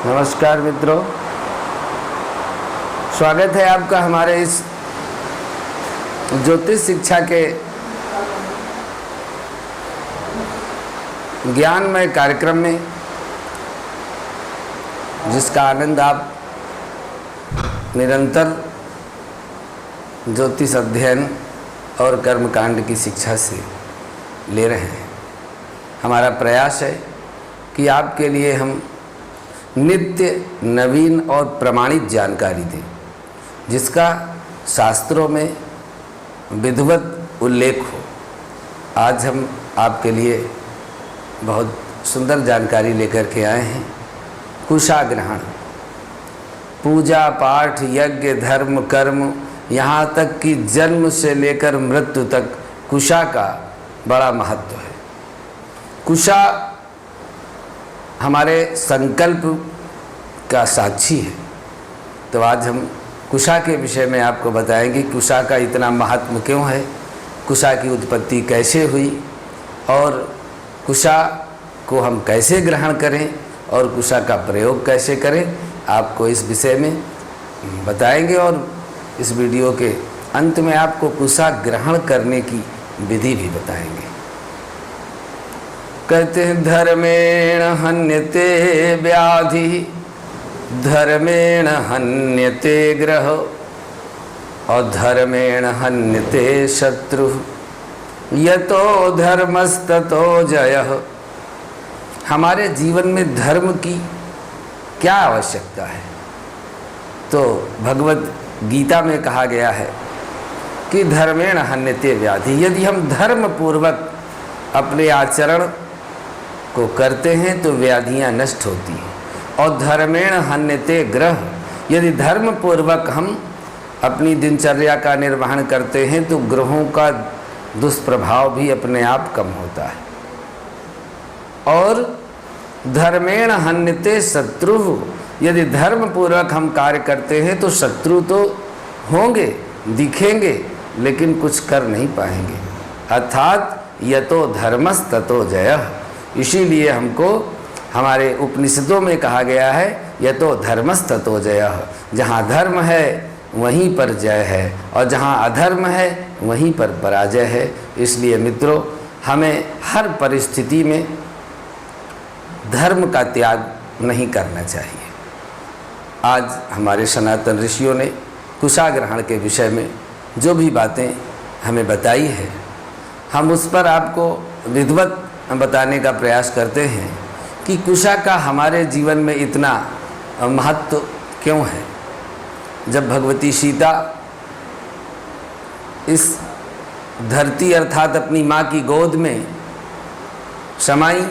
नमस्कार मित्रों, स्वागत है आपका हमारे इस ज्योतिष शिक्षा के ज्ञानमय कार्यक्रम में, जिसका आनंद आप निरंतर ज्योतिष अध्ययन और कर्मकांड की शिक्षा से ले रहे हैं। हमारा प्रयास है कि आपके लिए हम नित्य नवीन और प्रमाणित जानकारी दें, जिसका शास्त्रों में विधिवत उल्लेख हो। आज हम आपके लिए बहुत सुंदर जानकारी लेकर के आए हैं। कुशाग्रहण, पूजा पाठ यज्ञ धर्म कर्म, यहाँ तक कि जन्म से लेकर मृत्यु तक कुशा का बड़ा महत्व है। कुशा हमारे संकल्प का साक्षी है। तो आज हम कुशा के विषय में आपको बताएंगे। कुशा का इतना महत्व क्यों है, कुशा की उत्पत्ति कैसे हुई और कुशा को हम कैसे ग्रहण करें और कुशा का प्रयोग कैसे करें, आपको इस विषय में बताएंगे। और इस वीडियो के अंत में आपको कुशा ग्रहण करने की विधि भी बताएंगे। कहते हैं धर्मेण हन्यते व्याधि, धर्मेण हन्यते ग्रह और धर्मेण हन्यते शत्रु, यतो धर्मस्ततो जयः। हमारे जीवन में धर्म की क्या आवश्यकता है? तो भगवत गीता में कहा गया है कि धर्मेण हन्यते व्याधि। यदि हम धर्म पूर्वक अपने आचरण को करते हैं तो व्याधियां नष्ट होती हैं। और धर्मेण हन्यते ग्रह, यदि धर्म पूर्वक हम अपनी दिनचर्या का निर्वहन करते हैं तो ग्रहों का दुष्प्रभाव भी अपने आप कम होता है। और धर्मेण हन्यते शत्रु, यदि धर्म पूर्वक हम कार्य करते हैं तो शत्रु तो होंगे, दिखेंगे, लेकिन कुछ कर नहीं पाएंगे। अर्थात यतो धर्मस् ततो जयः। इसीलिए हमको हमारे उपनिषदों में कहा गया है यतो धर्मस् ततो जयः। जहाँ धर्म है वहीं पर जय है और जहाँ अधर्म है वहीं पर पराजय है। इसलिए मित्रों, हमें हर परिस्थिति में धर्म का त्याग नहीं करना चाहिए। आज हमारे सनातन ऋषियों ने कुशाग्रहण के विषय में जो भी बातें हमें बताई है, हम उस पर आपको विधिवत बताने का प्रयास करते हैं कि कुशा का हमारे जीवन में इतना महत्व क्यों है। जब भगवती सीता इस धरती अर्थात अपनी माँ की गोद में समाई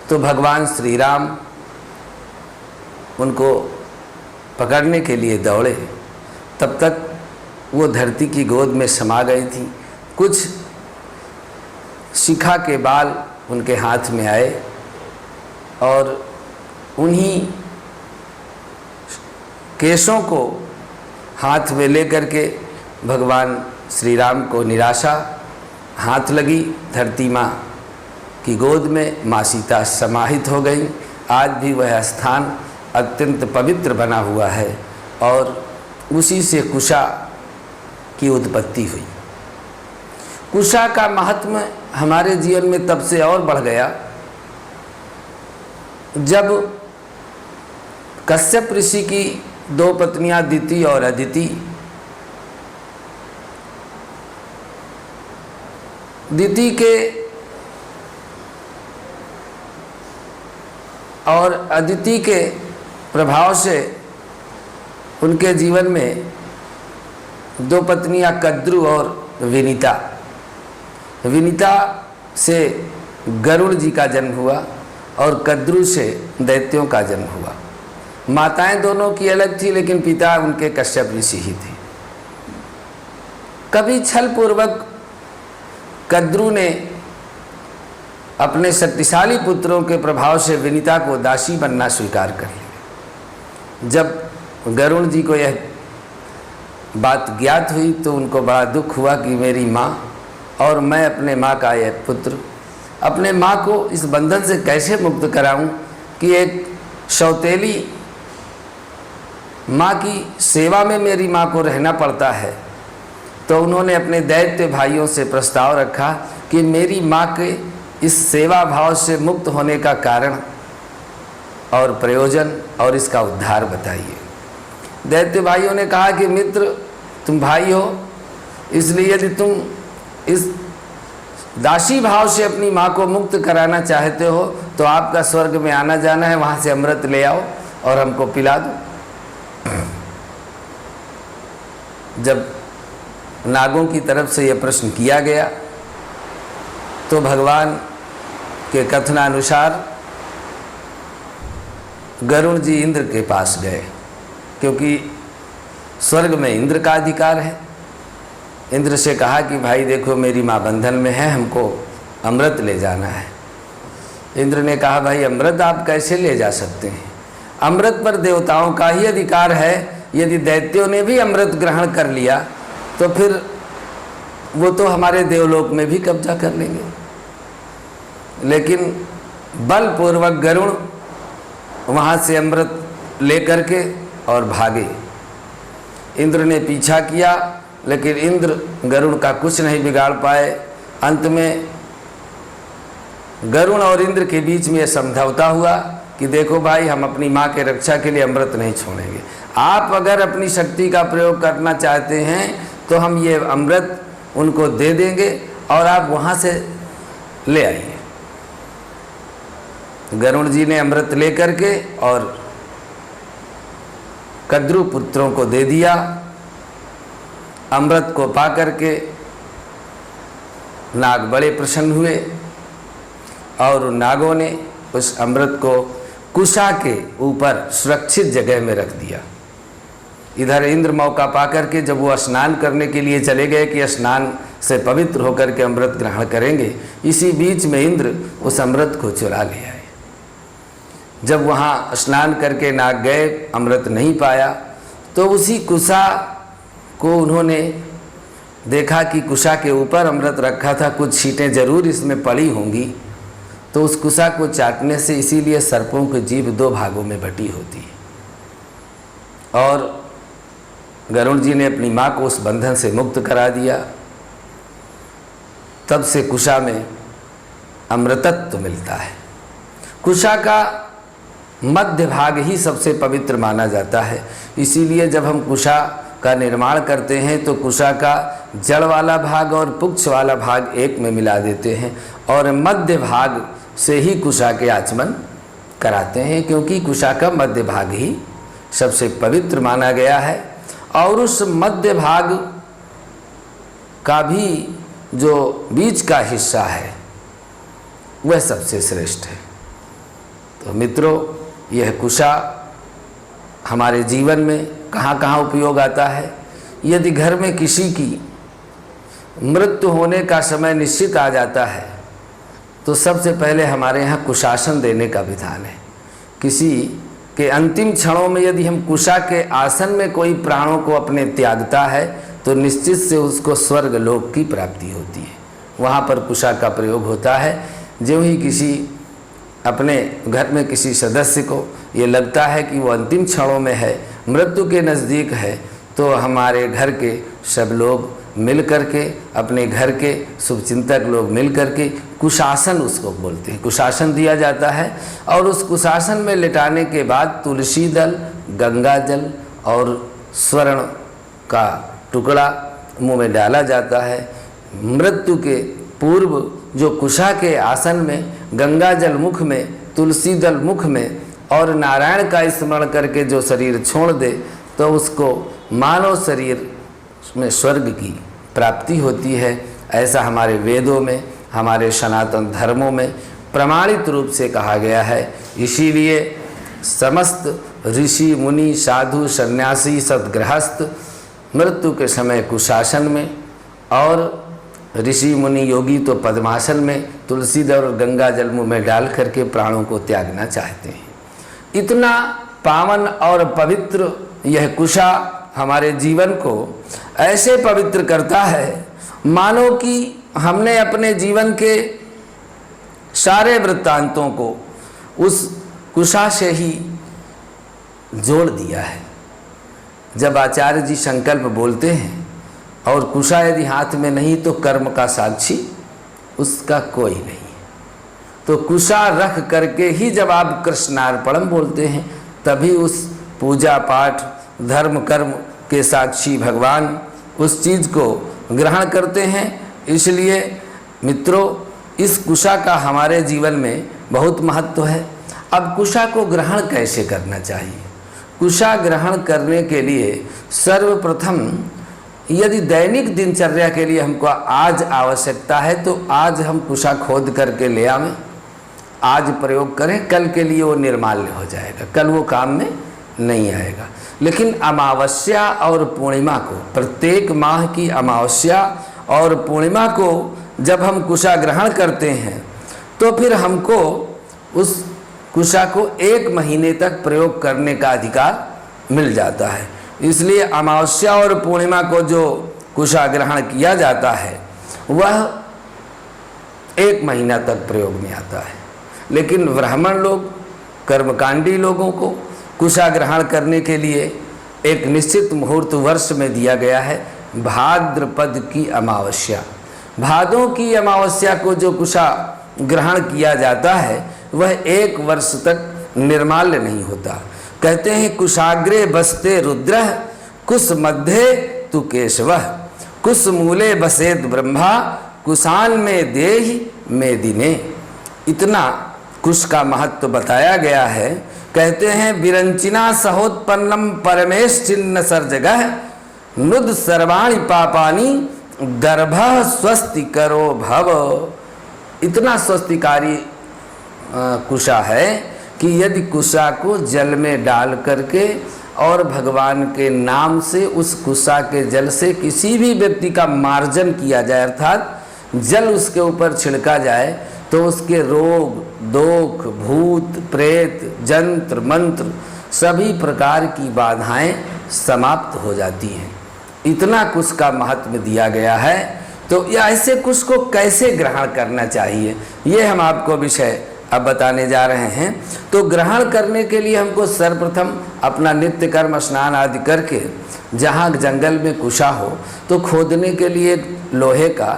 तो भगवान श्री राम उनको पकड़ने के लिए दौड़े। तब तक वो धरती की गोद में समा गई थी। कुछ शिखा के बाल उनके हाथ में आए और उन्हीं केशों को हाथ में लेकर के भगवान श्री राम को निराशा हाथ लगी। धरती माँ की गोद में माँ सीता समाहित हो गई। आज भी वह स्थान अत्यंत पवित्र बना हुआ है और उसी से कुशा की उत्पत्ति हुई। कुशा का महत्व हमारे जीवन में तब से और बढ़ गया जब कश्यप ऋषि की दो पत्नियां दिति और अदिति, दिति के और अदिति के प्रभाव से उनके जीवन में दो पत्नियां कद्रु और विनीता। विनीता से गरुड़ जी का जन्म हुआ और कद्रु से दैत्यों का जन्म हुआ। माताएं दोनों की अलग थी, लेकिन पिता उनके कश्यप ऋषि ही थे। कभी छल पूर्वक कद्रु ने अपने शक्तिशाली पुत्रों के प्रभाव से विनीता को दासी बनना स्वीकार कर लिया। जब गरुड़ जी को यह बात ज्ञात हुई तो उनको बड़ा दुख हुआ कि मेरी माँ और मैं अपने माँ का यह पुत्र अपने माँ को इस बंधन से कैसे मुक्त कराऊं कि एक सौतेली माँ की सेवा में मेरी माँ को रहना पड़ता है, तो उन्होंने अपने दैत्य भाइयों से प्रस्ताव रखा कि मेरी माँ के इस सेवा भाव से मुक्त होने का कारण और प्रयोजन और इसका उद्धार बताइए। दैत्य भाइयों ने कहा कि मित्र, तुम भाई हो, इसलिए यदि तुम इस दासी भाव से अपनी माँ को मुक्त कराना चाहते हो तो आपका स्वर्ग में आना जाना है, वहाँ से अमृत ले आओ और हमको पिला दो। जब नागों की तरफ से यह प्रश्न किया गया तो भगवान के कथनानुसार गरुण जी इंद्र के पास गए, क्योंकि स्वर्ग में इंद्र का अधिकार है। इंद्र से कहा कि भाई देखो, मेरी माँ बंधन में है, हमको अमृत ले जाना है। इंद्र ने कहा भाई अमृत आप कैसे ले जा सकते हैं, अमृत पर देवताओं का ही अधिकार है। यदि दैत्यों ने भी अमृत ग्रहण कर लिया तो फिर वो तो हमारे देवलोक में भी कब्जा कर लेंगे। लेकिन बलपूर्वक गरुण वहाँ से अमृत लेकर के और भागे। इंद्र ने पीछा किया, लेकिन इंद्र गरुड़ का कुछ नहीं बिगाड़ पाए। अंत में गरुड़ और इंद्र के बीच में यह समझौता हुआ कि देखो भाई, हम अपनी माँ के रक्षा के लिए अमृत नहीं छोड़ेंगे। आप अगर अपनी शक्ति का प्रयोग करना चाहते हैं तो हम ये अमृत उनको दे देंगे और आप वहाँ से ले आइए। गरुड़ जी ने अमृत लेकर के और कद्रु पुत्रों को दे दिया। अमृत को पा करके नाग बड़े प्रसन्न हुए और नागों ने उस अमृत को कुशा के ऊपर सुरक्षित जगह में रख दिया। इधर इंद्र मौका पा करके जब वो स्नान करने के लिए चले गए कि स्नान से पवित्र होकर के अमृत ग्रहण करेंगे, इसी बीच में इंद्र उस अमृत को चुरा ले आए। जब वहाँ स्नान करके नाग गए, अमृत नहीं पाया, तो उसी कुशा को उन्होंने देखा कि कुशा के ऊपर अमृत रखा था, कुछ छींटें जरूर इसमें पड़ी होंगी। तो उस कुशा को चाटने से, इसीलिए सर्पों की जीभ दो भागों में बटी होती है। और गरुड़ जी ने अपनी माँ को उस बंधन से मुक्त करा दिया। तब से कुशा में अमृतत्व मिलता है। कुशा का मध्य भाग ही सबसे पवित्र माना जाता है। इसीलिए जब हम कुशा का निर्माण करते हैं तो कुशा का जड़ वाला भाग और पुच्छ वाला भाग एक में मिला देते हैं और मध्य भाग से ही कुशा के आचमन कराते हैं, क्योंकि कुशा का मध्य भाग ही सबसे पवित्र माना गया है। और उस मध्य भाग का भी जो बीच का हिस्सा है वह सबसे श्रेष्ठ है। तो मित्रों, यह कुशा हमारे जीवन में कहाँ कहाँ उपयोग आता है। यदि घर में किसी की मृत्यु होने का समय निश्चित आ जाता है तो सबसे पहले हमारे यहाँ कुशासन देने का विधान है। किसी के अंतिम क्षणों में यदि हम कुशा के आसन में कोई प्राणों को अपने त्यागता है तो निश्चित से उसको स्वर्ग लोक की प्राप्ति होती है। वहाँ पर कुशा का प्रयोग होता है। जो ही किसी अपने घर में किसी सदस्य को ये लगता है कि वो अंतिम क्षणों में है, मृत्यु के नज़दीक है, तो हमारे घर के सब लोग मिल कर के, अपने घर के शुभचिंतक लोग मिल कर के कुशासन उसको बोलते हैं, कुशासन दिया जाता है। और उस कुशासन में लिटाने के बाद तुलसी दल, गंगा जल और स्वर्ण का टुकड़ा मुंह में डाला जाता है। मृत्यु के पूर्व जो कुशा के आसन में गंगा जल मुख में, तुलसी दल मुख में और नारायण का स्मरण करके जो शरीर छोड़ दे तो उसको मानव शरीर में स्वर्ग की प्राप्ति होती है। ऐसा हमारे वेदों में, हमारे सनातन धर्मों में प्रमाणित रूप से कहा गया है। इसीलिए समस्त ऋषि मुनि साधु सन्यासी सद्गृहस्थ मृत्यु के समय कुशासन में और ऋषि मुनि योगी तो पद्मासन में तुलसी दल और गंगा जल मुँह में डाल करके प्राणों को त्यागना चाहते हैं। इतना पावन और पवित्र यह कुशा हमारे जीवन को ऐसे पवित्र करता है मानो कि हमने अपने जीवन के सारे वृत्तांतों को उस कुशा से ही जोड़ दिया है। जब आचार्य जी संकल्प बोलते हैं और कुशा यदि हाथ में नहीं तो कर्म का साक्षी उसका कोई नहीं। तो कुशा रख करके ही जब आप कृष्णार्पणम बोलते हैं तभी उस पूजा पाठ धर्म कर्म के साक्षी भगवान उस चीज़ को ग्रहण करते हैं। इसलिए मित्रों, इस कुशा का हमारे जीवन में बहुत महत्व है। अब कुशा को ग्रहण कैसे करना चाहिए? कुशा ग्रहण करने के लिए सर्वप्रथम यदि दैनिक दिनचर्या के लिए हमको आज आवश्यकता है तो आज हम कुशा खोद करके ले आवें, आज प्रयोग करें, कल के लिए वो निर्माल्य हो जाएगा, कल वो काम में नहीं आएगा। लेकिन अमावस्या और पूर्णिमा को, प्रत्येक माह की अमावस्या और पूर्णिमा को जब हम कुशा ग्रहण करते हैं तो फिर हमको उस कुशा को 1 महीने तक प्रयोग करने का अधिकार मिल जाता है। इसलिए अमावस्या और पूर्णिमा को जो कुशा ग्रहण किया जाता है वह 1 महीना तक प्रयोग में आता है। लेकिन ब्राह्मण लोग, कर्मकांडी लोगों को कुशा ग्रहण करने के लिए एक निश्चित मुहूर्त वर्ष में दिया गया है, भाद्रपद की अमावस्या। भादों की अमावस्या को जो कुशा ग्रहण किया जाता है वह 1 वर्ष तक निर्माल्य नहीं होता। कहते हैं कुशाग्रे बसते रुद्र कुश मध्य तु केशवः, कुश मूले बसेत ब्रह्मा, कुशान में देहि में दिने। इतना कुश का महत्व बताया गया है। कहते हैं विरंचिना सहोत्पन्नम परमेश चिन्ह सर्जगः, नुद सर्वाणि पापानि दर्भ स्वस्ति करो भव। इतना स्वस्तिकारी कुशा है कि यदि कुशा को जल में डाल करके और भगवान के नाम से उस कुशा के जल से किसी भी व्यक्ति का मार्जन किया जाए, अर्थात जल उसके ऊपर छिड़का जाए, तो उसके रोग दोख भूत प्रेत जंत्र मंत्र सभी प्रकार की बाधाएं समाप्त हो जाती हैं। इतना कुश का महत्व दिया गया है। तो ऐसे कुश को कैसे ग्रहण करना चाहिए ये हम आपको विषय अब बताने जा रहे हैं। तो ग्रहण करने के लिए हमको सर्वप्रथम अपना नित्य कर्म स्नान आदि करके जहाँ जंगल में कुशा हो तो खोदने के लिए लोहे का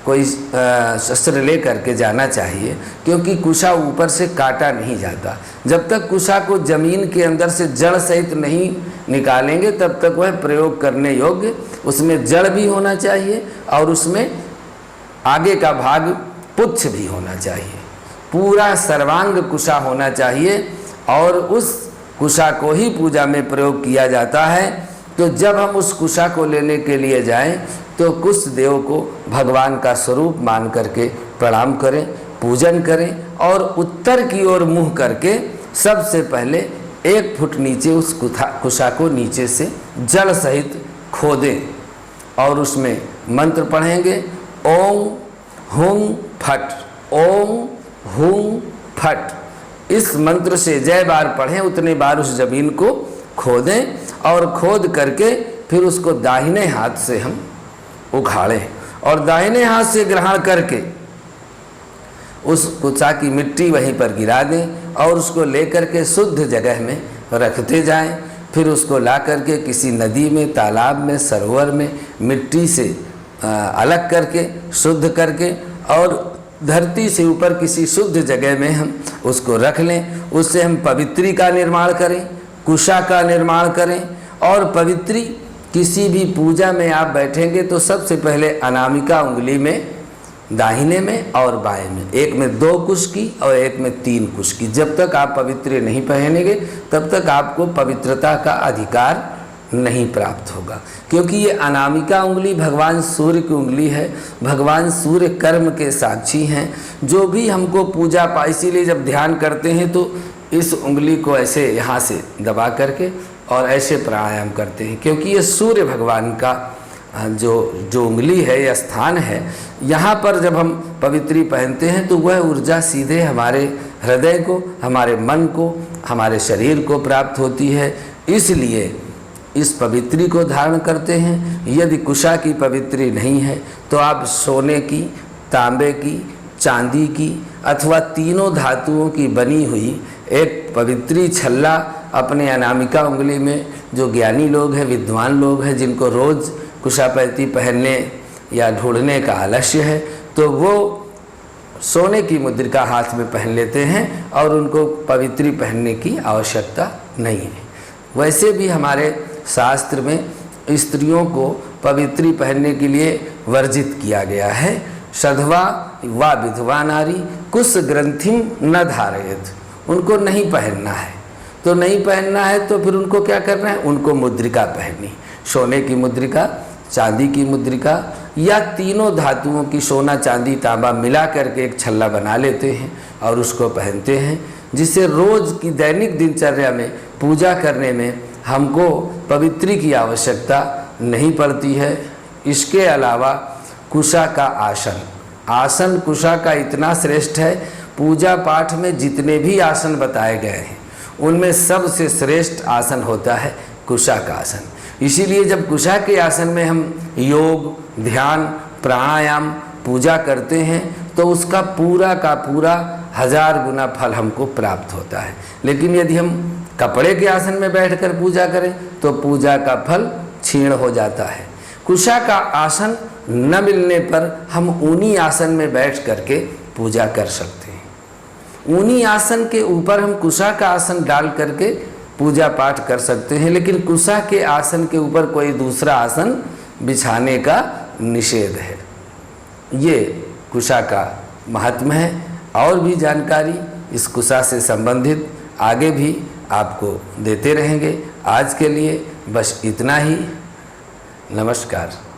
कोई शस्त्र ले करके जाना चाहिए, क्योंकि कुशा ऊपर से काटा नहीं जाता। जब तक कुशा को जमीन के अंदर से जड़ सहित नहीं निकालेंगे तब तक वह प्रयोग करने योग्य, उसमें जड़ भी होना चाहिए और उसमें आगे का भाग पुच्छ भी होना चाहिए, पूरा सर्वांग कुशा होना चाहिए और उस कुशा को ही पूजा में प्रयोग किया जाता है। तो जब हम उस कुशा को लेने के लिए जाएं तो कुश देव को भगवान का स्वरूप मान करके प्रणाम करें, पूजन करें और उत्तर की ओर मुँह करके सबसे पहले 1 फुट नीचे उस कुशा को नीचे से जल सहित खोदें और उसमें मंत्र पढ़ेंगे, ओम हुम फट, ओम हुम फट। इस मंत्र से जय बार पढ़ें, उतने बार उस जमीन को खोदें और खोद करके फिर उसको दाहिने हाथ से हम उखाड़ें और दाहिने हाथ से ग्रहण करके उस कुशा की मिट्टी वहीं पर गिरा दें और उसको लेकर के शुद्ध जगह में रखते जाएं। फिर उसको ला करके किसी नदी में, तालाब में, सरोवर में मिट्टी से अलग करके शुद्ध करके और धरती से ऊपर किसी शुद्ध जगह में हम उसको रख लें। उससे हम पवित्री का निर्माण करें, कुशा का निर्माण करें। और पवित्री किसी भी पूजा में आप बैठेंगे तो सबसे पहले अनामिका उंगली में, दाहिने में और बाएं में, एक में 2 कुश की और एक में 3 कुश की। जब तक आप पवित्र नहीं पहनेंगे तब तक आपको पवित्रता का अधिकार नहीं प्राप्त होगा, क्योंकि ये अनामिका उंगली भगवान सूर्य की उंगली है। भगवान सूर्य कर्म के साक्षी हैं। जो भी हमको पूजा पाठ, इसीलिए जब ध्यान करते हैं तो इस उंगली को ऐसे यहाँ से दबा करके और ऐसे प्राणायाम करते हैं, क्योंकि ये सूर्य भगवान का जो उंगली है या स्थान है। यहाँ पर जब हम पवित्री पहनते हैं तो वह ऊर्जा सीधे हमारे हृदय को, हमारे मन को, हमारे शरीर को प्राप्त होती है। इसलिए इस पवित्री को धारण करते हैं। यदि कुशा की पवित्री नहीं है तो आप सोने की, तांबे की, चांदी की अथवा तीनों धातुओं की बनी हुई एक पवित्री छल्ला अपने अनामिका उंगली में, जो ज्ञानी लोग हैं, विद्वान लोग हैं, जिनको रोज़ कुशापैती पहनने या ढूंढने का आलस्य है, तो वो सोने की मुद्रिका हाथ में पहन लेते हैं और उनको पवित्री पहनने की आवश्यकता नहीं है। वैसे भी हमारे शास्त्र में स्त्रियों को पवित्री पहनने के लिए वर्जित किया गया है। सधवा व विधवा नारी कुश ग्रंथिम न धारयेत, उनको नहीं पहनना है। तो नहीं पहनना है तो फिर उनको क्या करना है? उनको मुद्रिका पहननी, सोने की मुद्रिका, चांदी की मुद्रिका, या तीनों धातुओं की, सोना चांदी तांबा मिला करके एक छल्ला बना लेते हैं और उसको पहनते हैं, जिससे रोज़ की दैनिक दिनचर्या में पूजा करने में हमको पवित्री की आवश्यकता नहीं पड़ती है। इसके अलावा कुशा का आसन, आसन कुशा का इतना श्रेष्ठ है, पूजा पाठ में जितने भी आसन बताए गए हैं उनमें सबसे श्रेष्ठ आसन होता है कुशा का आसन। इसीलिए जब कुशा के आसन में हम योग, ध्यान, प्राणायाम, पूजा करते हैं तो उसका पूरा का पूरा 1000 गुना फल हमको प्राप्त होता है। लेकिन यदि हम कपड़े के आसन में बैठकर पूजा करें तो पूजा का फल क्षीण हो जाता है। कुशा का आसन न मिलने पर हम ऊनी आसन में बैठ करके पूजा कर सकते हैं। ऊनी आसन के ऊपर हम कुशा का आसन डाल करके पूजा पाठ कर सकते हैं, लेकिन कुशा के आसन के ऊपर कोई दूसरा आसन बिछाने का निषेध है। ये कुशा का महात्म्य है। और भी जानकारी इस कुशा से संबंधित आगे भी आपको देते रहेंगे। आज के लिए बस इतना ही। नमस्कार।